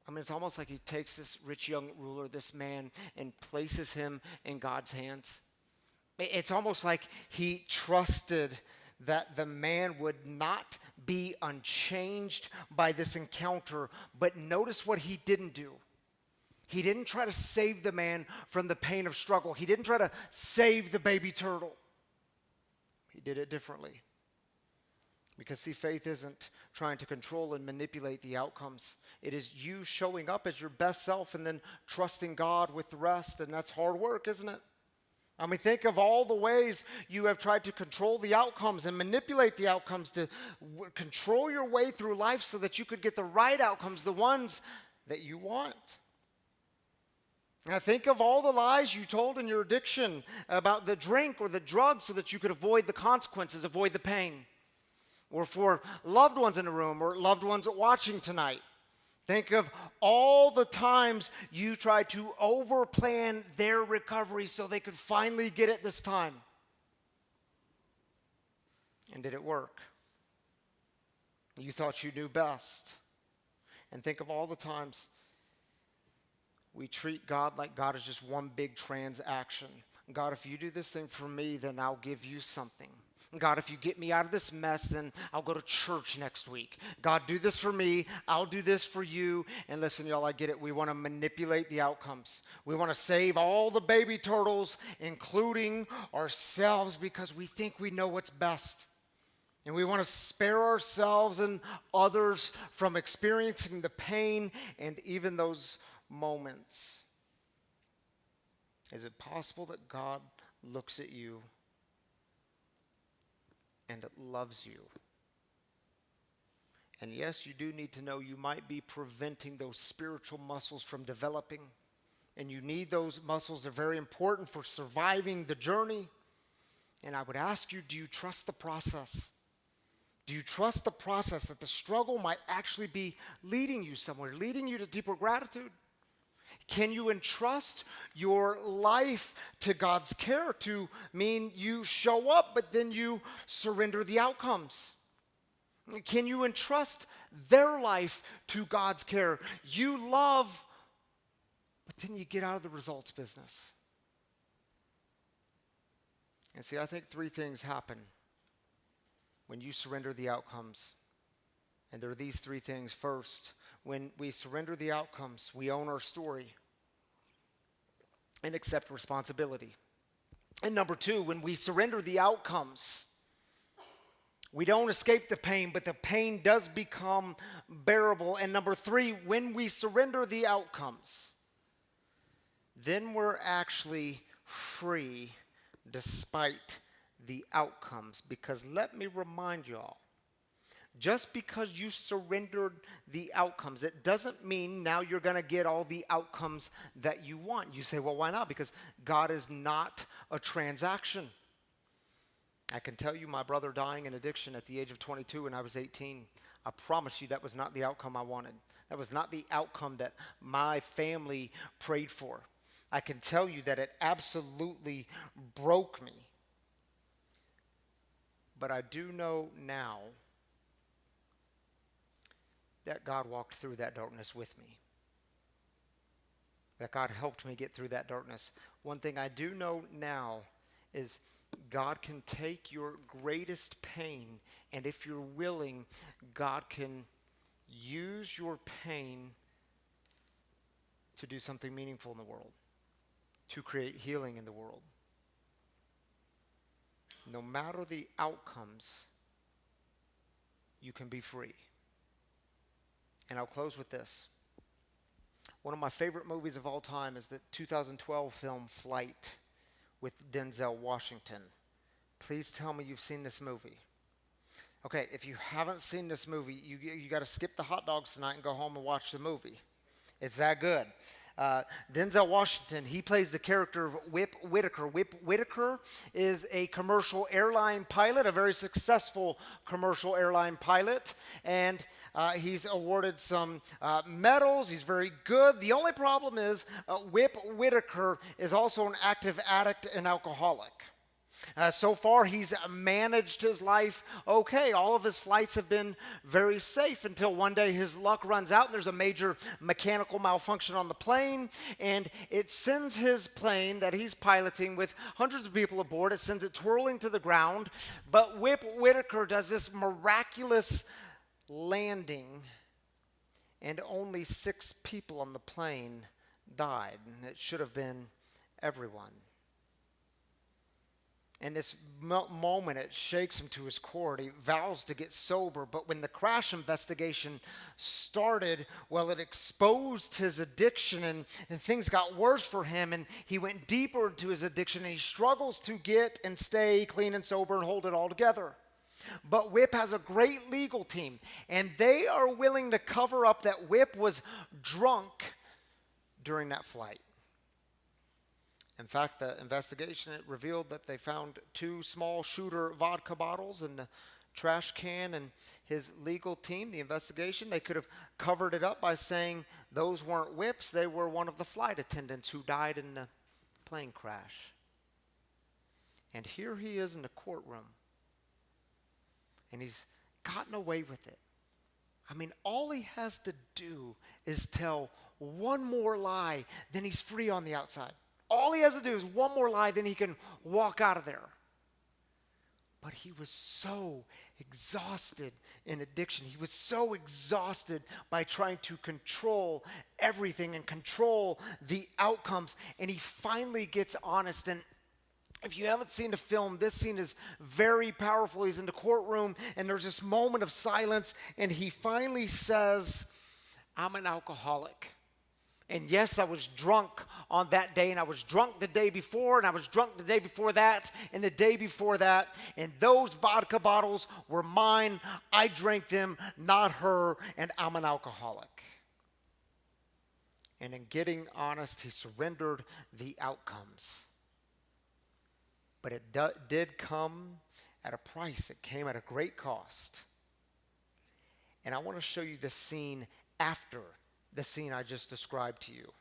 I mean, it's almost like he takes this rich young ruler, this man, and places him in God's hands. It's almost like he trusted that the man would not be unchanged by this encounter. But notice what he didn't do. He didn't try to save the man from the pain of struggle. He didn't try to save the baby turtle. He did it differently. Because, see, faith isn't trying to control and manipulate the outcomes. It is you showing up as your best self and then trusting God with the rest. And that's hard work, isn't it? I mean, think of all the ways you have tried to control the outcomes and manipulate the outcomes to control your way through life so that you could get the right outcomes, the ones that you want. Now, think of all the lies you told in your addiction about the drink or the drug so that you could avoid the consequences, avoid the pain. Or for loved ones in the room or loved ones watching tonight. Think of all the times you tried to overplan their recovery so they could finally get it this time. And did it work? You thought you knew best. And think of all the times we treat God like God is just one big transaction. God, if you do this thing for me, then I'll give you something. God, if you get me out of this mess, then I'll go to church next week. God, do this for me. I'll do this for you. And listen, y'all, I get it. We want to manipulate the outcomes. We want to save all the baby turtles, including ourselves, because we think we know what's best. And we want to spare ourselves and others from experiencing the pain and even those moments. Is it possible that God looks at you and it loves you? And yes, you do need to know you might be preventing those spiritual muscles from developing. And you need those muscles. They're very important for surviving the journey. And I would ask you, do you trust the process? Do you trust the process that the struggle might actually be leading you somewhere, leading you to deeper gratitude? Can you entrust your life to God's care to mean you show up, but then you surrender the outcomes? Can you entrust their life to God's care? You love, but then you get out of the results business. And see, I think three things happen when you surrender the outcomes. And there are these three things. First, when we surrender the outcomes, we own our story and accept responsibility. And number two, when we surrender the outcomes, we don't escape the pain, but the pain does become bearable. And number three, when we surrender the outcomes, then we're actually free despite the outcomes. Because let me remind y'all, just because you surrendered the outcomes, it doesn't mean now you're going to get all the outcomes that you want. You say, well, why not? Because God is not a transaction. I can tell you my brother dying in addiction at the age of 22 when I was 18. I promise you that was not the outcome I wanted. That was not the outcome that my family prayed for. I can tell you that it absolutely broke me. But I do know now that God walked through that darkness with me. That God helped me get through that darkness. One thing I do know now is God can take your greatest pain, and if you're willing, God can use your pain to do something meaningful in the world, to create healing in the world. No matter the outcomes, you can be free. And I'll close with this. One of my favorite movies of all time is the 2012 film Flight with Denzel Washington. Please tell me you've seen this movie. Okay, if you haven't seen this movie, you got to skip the hot dogs tonight and go home and watch the movie. It's that good. Denzel Washington, he plays the character of Whip Whitaker. Whip Whitaker is a commercial airline pilot, a very successful commercial airline pilot, and he's awarded some medals. He's very good. The only problem is Whip Whitaker is also an active addict and alcoholic. So far, he's managed his life okay. All of his flights have been very safe until one day his luck runs out and there's a major mechanical malfunction on the plane, and it sends his plane that he's piloting with hundreds of people aboard, it sends it twirling to the ground. But Whip Whitaker does this miraculous landing, and only 6 people on the plane died. And it should have been everyone. In this moment, it shakes him to his core. He vows to get sober, but when the crash investigation started, well, it exposed his addiction, and things got worse for him, and he went deeper into his addiction, and he struggles to get and stay clean and sober and hold it all together. But Whip has a great legal team, and they are willing to cover up that Whip was drunk during that flight. In fact, the investigation, it revealed that they found 2 small shooter vodka bottles in the trash can, and his legal team, the investigation, they could have covered it up by saying those weren't Whip's, they were one of the flight attendants who died in the plane crash. And here he is in the courtroom, and he's gotten away with it. I mean, all he has to do is tell one more lie, then he's free on the outside. All he has to do is one more lie, then he can walk out of there. But he was so exhausted in addiction. He was so exhausted by trying to control everything and control the outcomes. And he finally gets honest. And if you haven't seen the film, this scene is very powerful. He's in the courtroom, and there's this moment of silence, and he finally says, "I'm an alcoholic. And yes, I was drunk on that day, and I was drunk the day before, and I was drunk the day before that, and the day before that, and those vodka bottles were mine. I drank them, not her, and I'm an alcoholic." And in getting honest, he surrendered the outcomes. But it did come at a price. It came at a great cost. And I want to show you the scene after the scene I just described to you.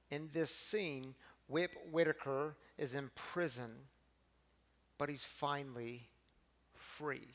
In this scene, Whip Whitaker is in prison, but he's finally free.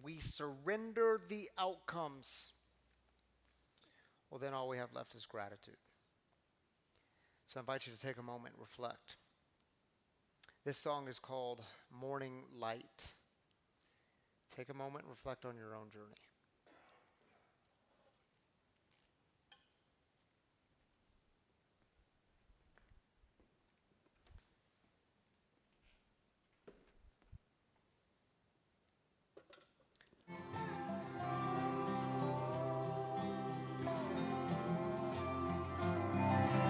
we surrender the outcomes, well, then all we have left is gratitude. So I invite you to take a moment and reflect. This song is called Morning Light. Take a moment and reflect on your own journey.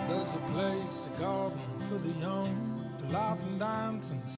There's a place, a garden for the young to laugh and dance and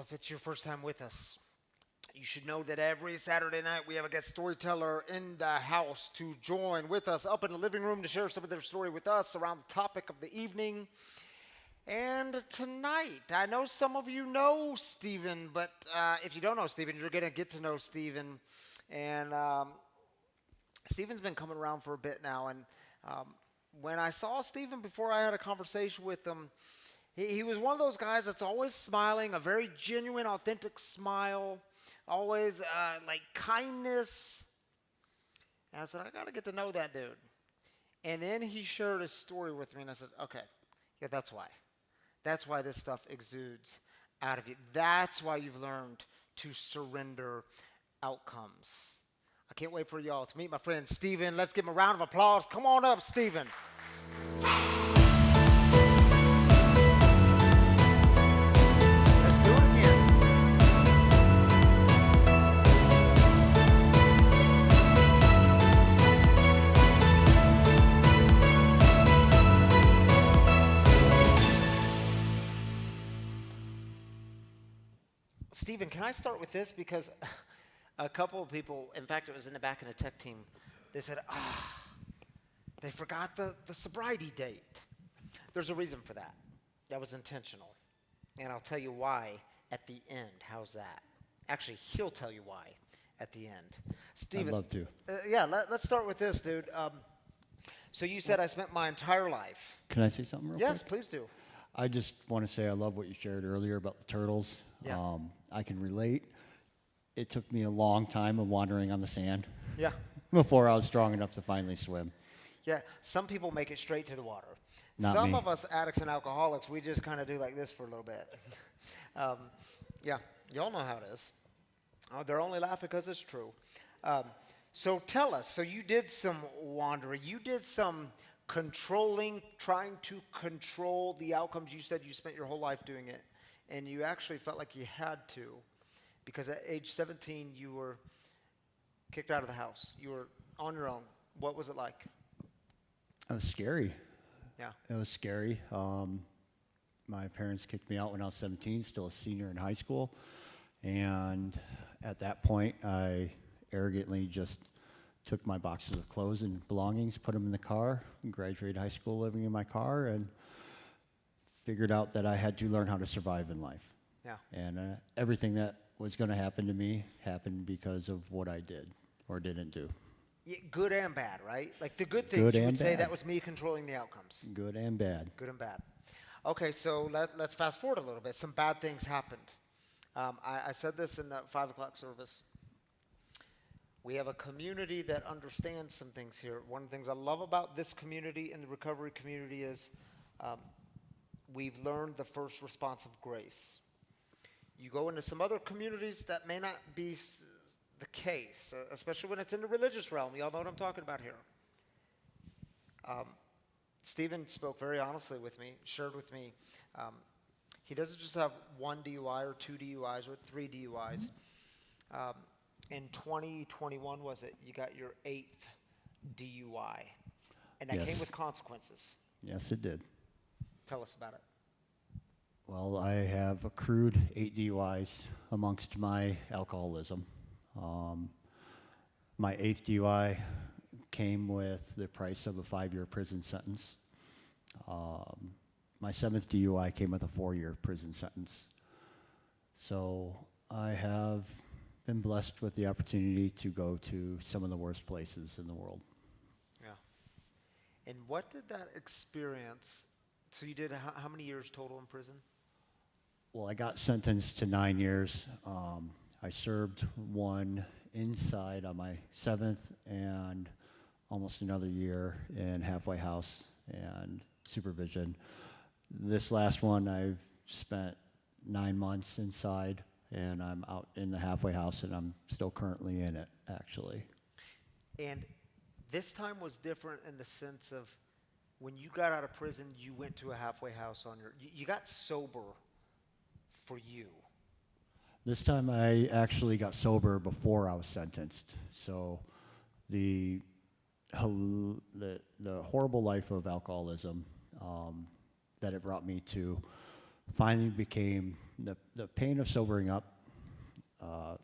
If it's your first time with us, you should know that every Saturday night we have a guest storyteller in the house to join with us up in the living room to share some of their story with us around the topic of the evening. And tonight, I know some of you know Stephen, but if you don't know Stephen, you're going to get to know Stephen. And Stephen's been coming around for a bit now. And when I saw Stephen before I had a conversation with him, he was one of those guys that's always smiling, a very genuine, authentic smile, always like kindness. And I said, I got to get to know that dude. And then he shared his story with me, and I said, okay, yeah, that's why. That's why this stuff exudes out of you. That's why you've learned to surrender outcomes. I can't wait for y'all to meet my friend Stephen. Let's give him a round of applause. Come on up, Stephen. can I start with this? Because a couple of people, in fact, it was in the back of the tech team, they said, they forgot the sobriety date. There's a reason for that. That was intentional. And I'll tell you why at the end. How's that? Actually, he'll tell you why at the end. Steven, I'd love to. Let's start with this, dude. So you said I spent my entire life. Can I say something real Yes, quick? please do. I just want to say I love what you shared earlier about the turtles. Yeah. I can relate. It took me a long time of wandering on the sand Yeah. before I was strong enough to finally swim. Yeah, some people make it straight to the water. Not Some me. of us addicts and alcoholics, we just kind of do like this for a little bit. Yeah, y'all know how it is. They're only laughing because it's true. So tell us, so you did some wandering. You did some controlling, trying to control the outcomes. You said you spent your whole life doing it, and you actually felt like you had to, because at age 17, you were kicked out of the house. You were on your own. What was it like? It was scary. Yeah. It was scary. My parents kicked me out when I was 17, still a senior in high school. And at that point, I arrogantly just took my boxes of clothes and belongings, put them in the car, and graduated high school living in my car, and figured out that I had to learn how to survive in life. Yeah. And everything that was going to happen to me happened because of what I did or didn't do. Yeah, good and bad, right? Like the good things, Good you and would say bad. that was me controlling the outcomes. Good and bad. Good and bad. Okay, so let's fast forward a little bit. Some bad things happened. I said this in the 5 o'clock service. We have a community that understands some things here. One of the things I love about this community and the recovery community is we've learned the first response of grace. You go into some other communities that may not be the case, especially when it's in the religious realm. Y'all know what I'm talking about here. Stephen spoke very honestly with me, shared with me. He doesn't just have one DUI or two DUIs or three DUIs. In 2021, was it, you got your 8th DUI. And that Yes. came with consequences. Yes, it did. Tell us about it. Well, I have accrued 8 DUIs amongst my alcoholism. My 8th DUI came with the price of a 5-year prison sentence. My 7th DUI came with a 4-year prison sentence. So I have been blessed with the opportunity to go to some of the worst places in the world. Yeah. And what did that experience, so you did how many years total in prison? Well, I got sentenced to 9 years. I served one inside on my 7th and almost another year in halfway house and supervision. This last one, I've spent 9 months inside, and I'm out in the halfway house, and I'm still currently in it, actually. And this time was different in the sense of when you got out of prison, you went to a halfway house on you got sober for you. This time I actually got sober before I was sentenced. So the horrible life of alcoholism that it brought me to finally became, the pain of sobering up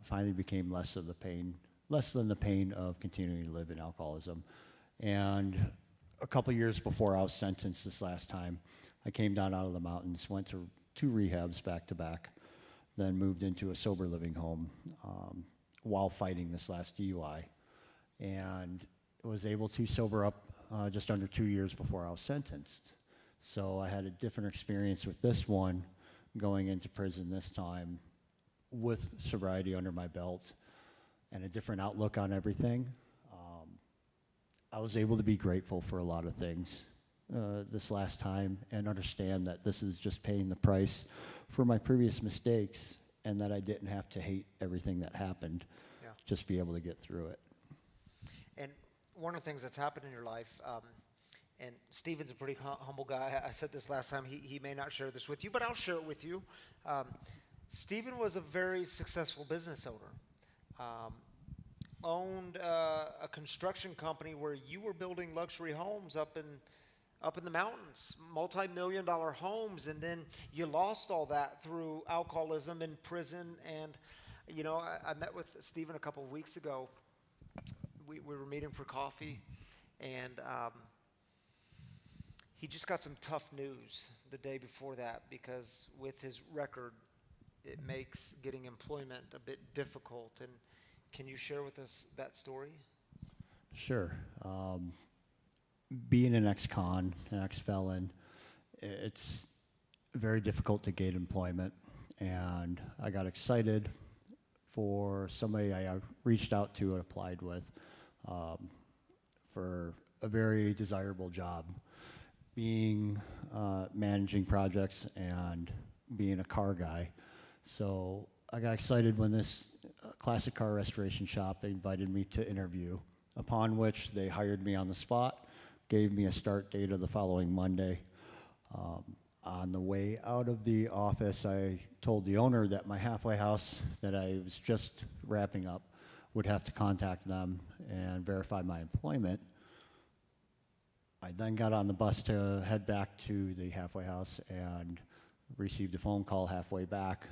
finally became less than the pain of continuing to live in alcoholism. And a couple years before I was sentenced this last time, I came down out of the mountains, went to 2 rehabs back to back, then moved into a sober living home while fighting this last DUI, and was able to sober up just under 2 years before I was sentenced. So I had a different experience with this one, going into prison this time with sobriety under my belt and a different outlook on everything. I was able to be grateful for a lot of things this last time and understand that this is just paying the price for my previous mistakes, and that I didn't have to hate everything that happened, Yeah. just be able to get through it. And one of the things that's happened in your life, and Stephen's a pretty humble guy. I said this last time. He may not share this with you, but I'll share it with you. Stephen was a very successful business owner. Owned a construction company where you were building luxury homes up in the mountains, multi-million-dollar homes, and then you lost all that through alcoholism in prison. And You know, I met with Stephen a couple of weeks ago. We were meeting for coffee, and he just got some tough news the day before that because with his record, it makes getting employment a bit difficult. And can you share with us that story? Sure. Being an ex-con, an ex-felon, it's very difficult to gain employment. And I got excited for somebody I reached out to and applied with for a very desirable job, being managing projects and being a car guy. So I got excited when this classic car restoration shop invited me to interview, upon which they hired me on the spot, gave me a start date of the following Monday. On the way out of the office, I told the owner that my halfway house that I was just wrapping up would have to contact them and verify my employment. I then got on the bus to head back to the halfway house and received a phone call halfway back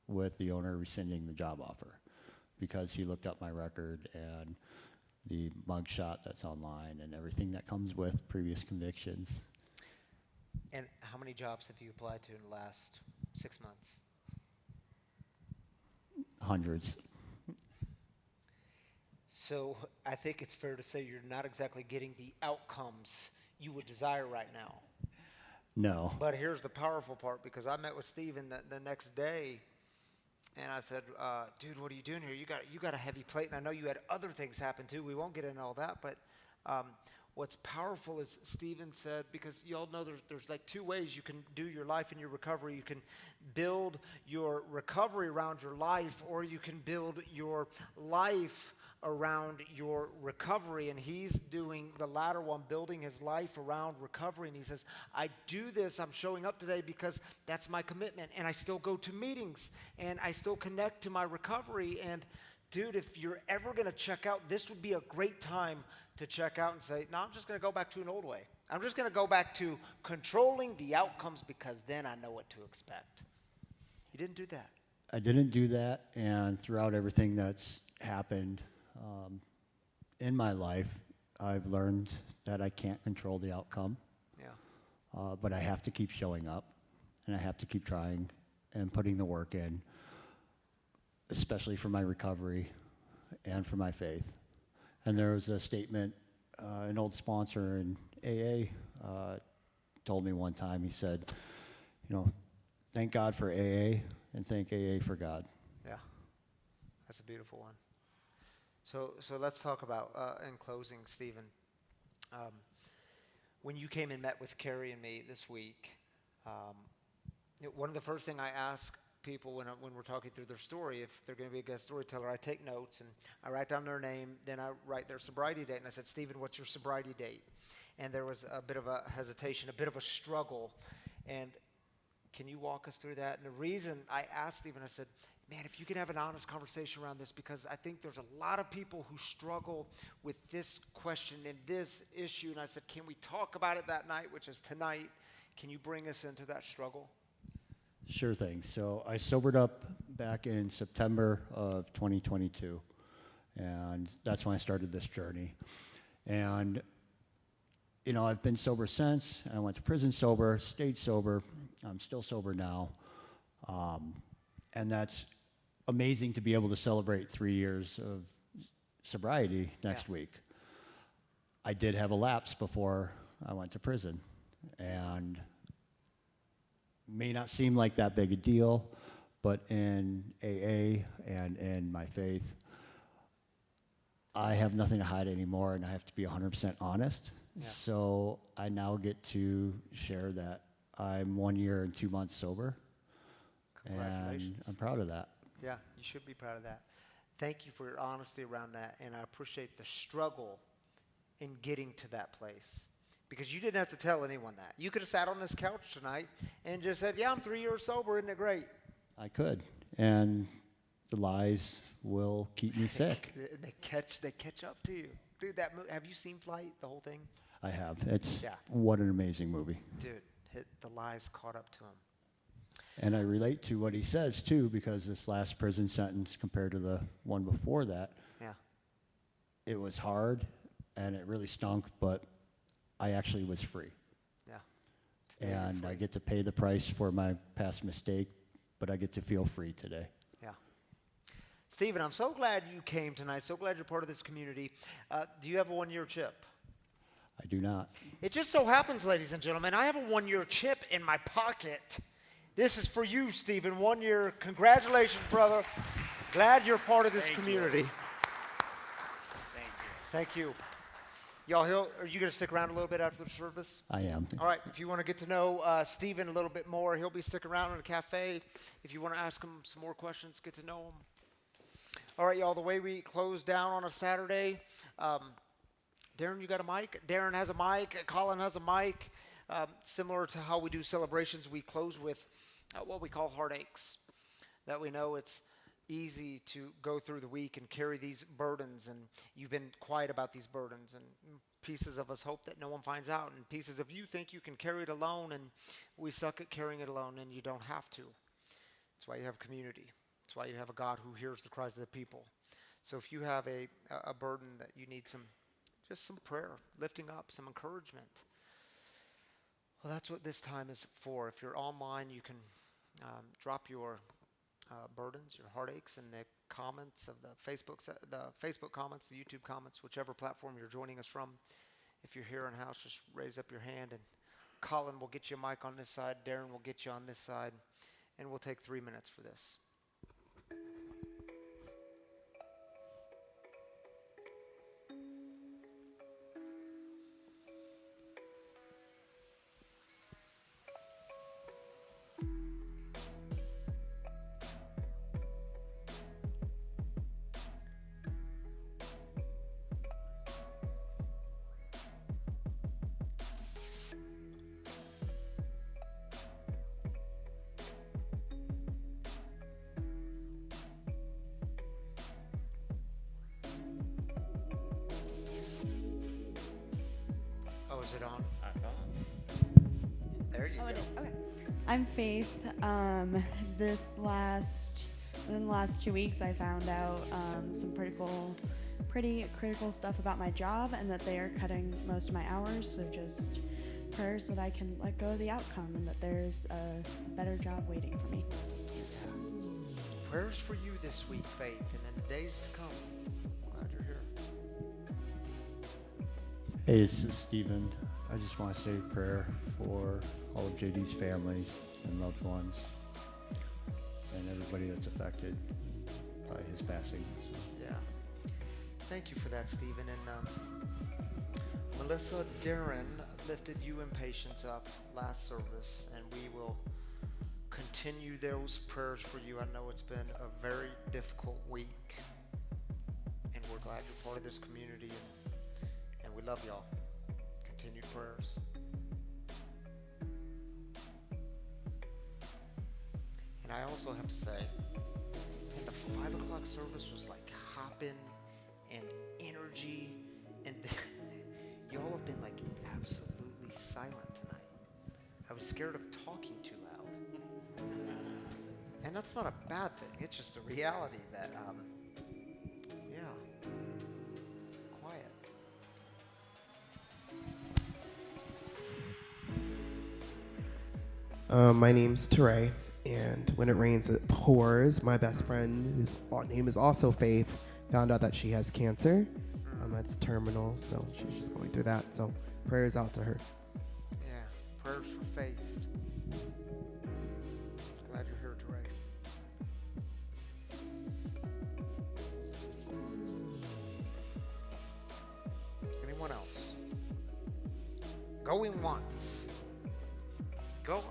with the owner rescinding the job offer because he looked up my record and the mugshot that's online and everything that comes with previous convictions. And how many jobs have you applied to in the last 6 months? Hundreds. So I think it's fair to say you're not exactly getting the outcomes you would desire right now. No. But here's the powerful part, because I met with Steven the next day, and I said, dude, what are you doing here? You got a heavy plate, and I know you had other things happen too. We won't get into all that, but what's powerful is Steven said, because you all know there's like two ways you can do your life and your recovery. You can build your recovery around your life, or you can build your life around your recovery. And he's doing the latter one, building his life around recovery. And he says, I do this, I'm showing up today because that's my commitment. And I still go to meetings and I still connect to my recovery. And dude, if you're ever going to check out, this would be a great time to check out and say, no, I'm just going to go back to an old way. I'm just going to go back to controlling the outcomes because then I know what to expect. You didn't do that. I didn't do that, and throughout everything that's happened in my life, I've learned that I can't control the outcome. Yeah. But I have to keep showing up, and I have to keep trying and putting the work in, especially for my recovery and for my faith. And there was a statement, an old sponsor in AA told me one time, he said, you know, thank God for AA and thank AA for God. Yeah, that's a beautiful one. So let's talk about, in closing, Stephen, when you came and met with Carrie and me this week, one of the first thing I ask people when we're talking through their story, if they're going to be a guest storyteller, I take notes and I write down their name, then I write their sobriety date. And I said, Stephen, what's your sobriety date? And there was a bit of a hesitation, a bit of a struggle. And can you walk us through that? And the reason I asked Stephen, I said, man, if you can have an honest conversation around this, because I think there's a lot of people who struggle with this question and this issue. And I said, can we talk about it that night, which is tonight? Can you bring us into that struggle? Sure thing. So I sobered up back in September of 2022, and that's when I started this journey. And, you know, I've been sober since. I went to prison sober, stayed sober. I'm still sober now. And that's amazing to be able to celebrate 3 years of sobriety next week. I did have a lapse before I went to prison, and may not seem like that big a deal, but in AA and in my faith, I have nothing to hide anymore, and I have to be 100% honest. Yeah. So I now get to share that I'm 1 year and 2 months sober, and I'm proud of that. Yeah, you should be proud of that. Thank you for your honesty around that, and I appreciate the struggle in getting to that place. Because you didn't have to tell anyone that. You could have sat on this couch tonight and just said, yeah, I'm 3 years sober, isn't it great? I could, and the lies will keep me sick. They catch up to you. Dude, have you seen Flight, the whole thing? I have. It's what an amazing movie. Dude, the lies caught up to him. And I relate to what he says too, because this last prison sentence compared to the one before that, Yeah. it was hard and it really stunk, but I actually was free. Yeah. Today you're And I free. get to pay the price for my past mistake, but I get to feel free today. Yeah. Stephen, I'm so glad you came tonight. So glad you're part of this community. Do you have a 1-year chip? I do not. It just so happens, ladies and gentlemen, I have a 1-year chip in my pocket. This is for you, Stephen. 1 year. Congratulations, brother. Glad you're part of this community. Thank you. Thank you. Y'all, are you going to stick around a little bit after the service? I am. All right. If you want to get to know Stephen a little bit more, he'll be sticking around in the cafe. If you want to ask him some more questions, get to know him. All right, y'all. The way we close down on a Saturday, Darren, you got a mic? Darren has a mic. Colin has a mic. Similar to how we do celebrations, we close with what we call heartaches. That we know it's easy to go through the week and carry these burdens, and you've been quiet about these burdens, and pieces of us hope that no one finds out, and pieces of you think you can carry it alone, and we suck at carrying it alone, and you don't have to. That's why you have community. That's why you have a God who hears the cries of the people. So if you have a burden that you need just some prayer, lifting up, some encouragement, well, that's what this time is for. If you're online, you can drop your burdens, your heartaches in the comments of the Facebook comments, the YouTube comments, whichever platform you're joining us from. If you're here in house, just raise up your hand, and Colin will get you a mic on this side, Darren will get you on this side, and we'll take 3 minutes for this. Oh, is it on? There you go. It is. Okay. I'm Faith. In the last 2 weeks, I found out some pretty critical stuff about my job, and that they are cutting most of my hours. So just prayers that I can let go of the outcome, and that there's a better job waiting for me. Prayers for you this week, Faith, and in the days to come. Glad you're here. Hey, this is Stephen. I just want to say a prayer for all of JD's families and loved ones and everybody that's affected by his passing. So. Yeah. Thank you for that, Stephen. And Melissa, Darren lifted you in patience up last service, and we will continue those prayers for you. I know it's been a very difficult week, and we're glad you're part of this community, and we love y'all. Continued prayers. And I also have to say, the 5 o'clock service was like hopping and energy, and y'all have been like absolutely silent tonight. I was scared of talking too loud. And that's not a bad thing. It's just a reality that, quiet. My name's Teray, and when it rains, it pours. My best friend, whose name is also Faith, found out that she has cancer. It's terminal, so she's just going through that. So prayers out to her. Yeah, prayers for Faith. Glad you're here, Teray. Anyone else? Going once. Going.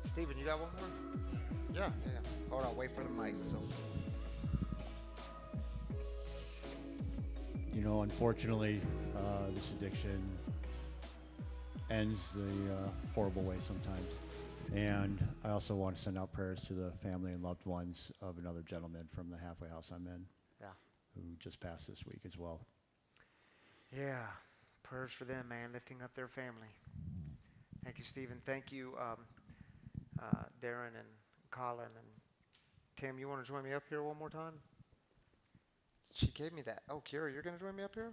Steven, you got one more? Yeah. Hold on, wait for the mic. So. You know, unfortunately, this addiction ends the horrible way sometimes. And I also want to send out prayers to the family and loved ones of another gentleman from the halfway house I'm in, who just passed this week as well. Yeah, prayers for them, man, lifting up their family. Thank you, Stephen. Thank you, Darren and Colin. And Tim, you want to join me up here one more time? She gave me that. Oh, Kira, you're going to join me up here?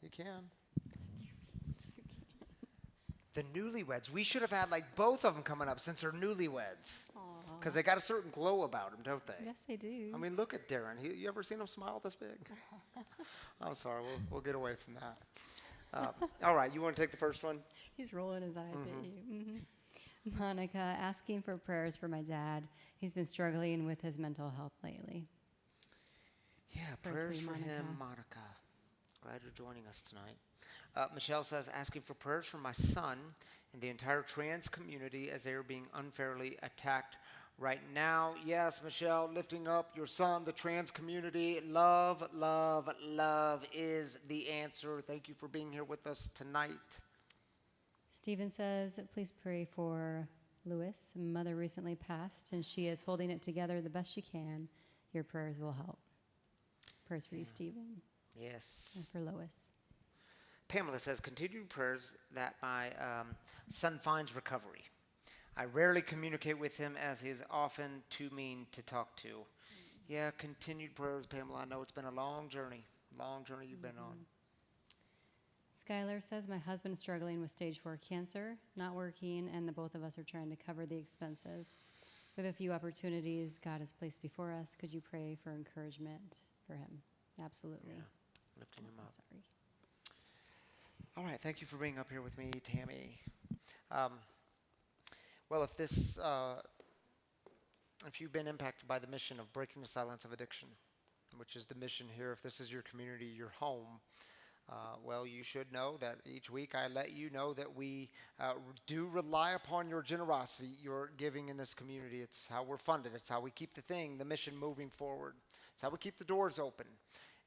You can. The newlyweds. We should have had like both of them coming up since they're newlyweds. Because they got a certain glow about them, don't they? Yes, they do. I mean, look at Darren. You ever seen him smile this big? I'm sorry. We'll get away from that. All right. You want to take the first one? He's rolling his eyes at you. Monica, asking for prayers for my dad. He's been struggling with his mental health lately. Yeah, prayers for him, Monica. Glad you're joining us tonight. Michelle says, asking for prayers for my son and the entire trans community as they are being unfairly attacked right now. Yes, Michelle, lifting up your son, the trans community. Love, love, love is the answer. Thank you for being here with us tonight. Stephen says, please pray for Lewis. Mother recently passed, and she is holding it together the best she can. Your prayers will help. Prayers for you, Stephen. Yes. And for Lois. Pamela says, continued prayers that my son finds recovery. I rarely communicate with him as he is often too mean to talk to. Yeah, continued prayers, Pamela. I know it's been a long journey you've been on. Skylar says, my husband is struggling with stage 4 cancer, not working, and the both of us are trying to cover the expenses. We have a few opportunities God has placed before us. Could you pray for encouragement for him? Absolutely. Yeah, lifting him up. Sorry. All right, thank you for being up here with me, Tammy. Well, if you've been impacted by the mission of breaking the silence of addiction, which is the mission here, if this is your community, your home, well, you should know that each week I let you know that we do rely upon your generosity, your giving in this community. It's how we're funded. It's how we keep the mission moving forward. It's how we keep the doors open.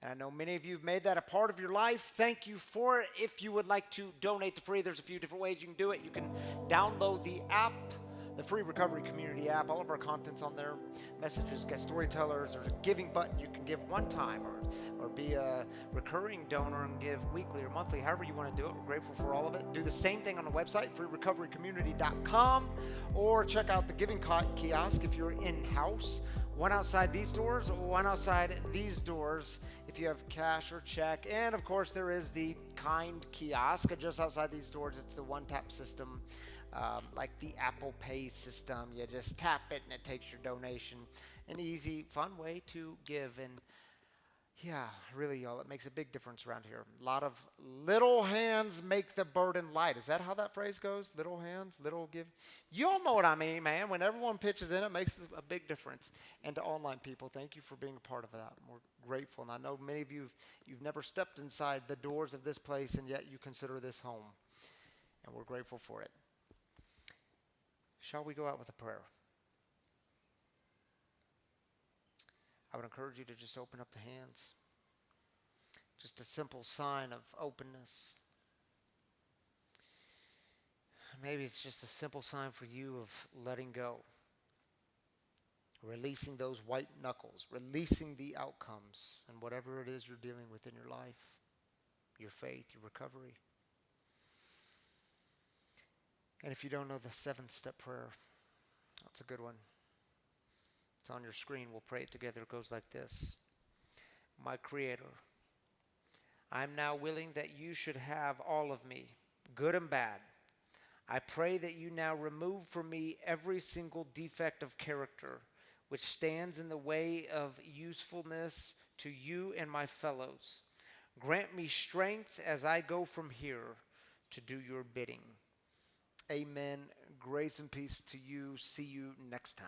And I know many of you have made that a part of your life. Thank you for it. If you would like to donate to free, there's a few different ways you can do it. You can download the app, the free Recovery Community app. All of our content's on there. Messages, guest storytellers. There's a giving button. You can give one time or be a recurring donor and give weekly or monthly, however you want to do it. We're grateful for all of it. Do the same thing on the website, freerecoverycommunity.com, or check out the giving kiosk if you're in-house. One outside these doors, one outside these doors if you have cash or check. And, of course, there is the Kind kiosk just outside these doors. It's the one-tap system, like the Apple Pay system. You just tap it and it takes your donation. An easy, fun way to give. And, yeah, really, y'all, it makes a big difference around here. A lot of little hands make the burden light. Is that how that phrase goes? Little hands, little give. You all know what I mean, man. When everyone pitches in, it makes a big difference. And to online people, thank you for being a part of that. We're grateful. And I know many of you, you've never stepped inside the doors of this place, and yet you consider this home. And we're grateful for it. Shall we go out with a prayer? I would encourage you to just open up the hands. Just a simple sign of openness. Maybe it's just a simple sign for you of letting go. Releasing those white knuckles. Releasing the outcomes and whatever it is you're dealing with in your life. Your faith, your recovery. And if you don't know the 7th step prayer, that's a good one. It's on your screen. We'll pray it together. It goes like this. My Creator, I'm now willing that you should have all of me, good and bad. I pray that you now remove from me every single defect of character which stands in the way of usefulness to you and my fellows. Grant me strength as I go from here to do your bidding. Amen. Grace and peace to you. See you next time.